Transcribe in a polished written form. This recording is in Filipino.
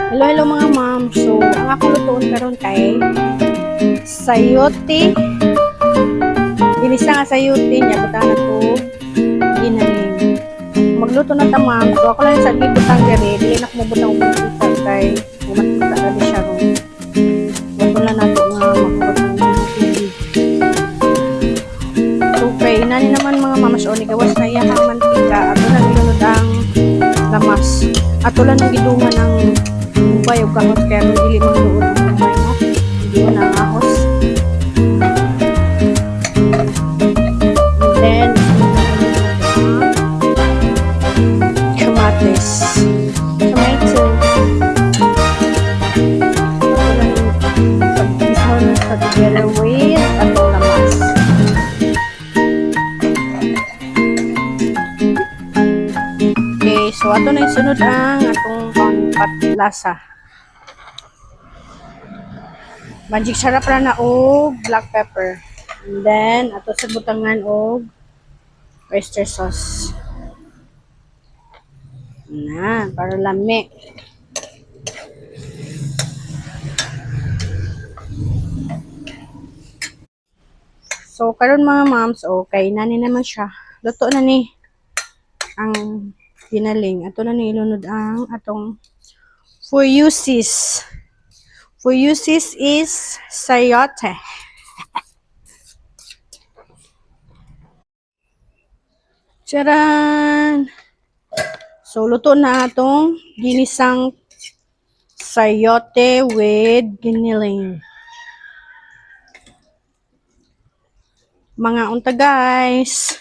Hello mga ma'am. So, ang akong lutuon karon kay sayote. Ginisa nga sayote niya butang na to ginaling. Magluto na ta ma'am. So, ako lang sa gibutang diri, dili na ko mabutang og buta kay umat ta na siya ron. Wato na nato nga magputang ng tubig. So, kay nani naman mga ma'am, so ni gawas na iyang mantika ato na nilunod ang lamas. Ato lang ang gidungan ng ubay o kahos kaya nung dili mong luod ang ubay mo. Hindi mo na ang ahos. And then, kamatis. Tomato. Ito lang yung pag-isaw na sa together with atong lamas. Okay, so ato na yung sunod ang atong patlasa. Magic sarap ra na og black pepper. And then ato sa butangan og oyster sauce. Na, para lami. So karon mga moms, okay na ni naman siya. Luto na ni ang ginaling. Ato na ni ilunod ang atong for uses. For uses is sayote. Charan! So, luto na atong ginisang sayote with giniling. Mga unta guys!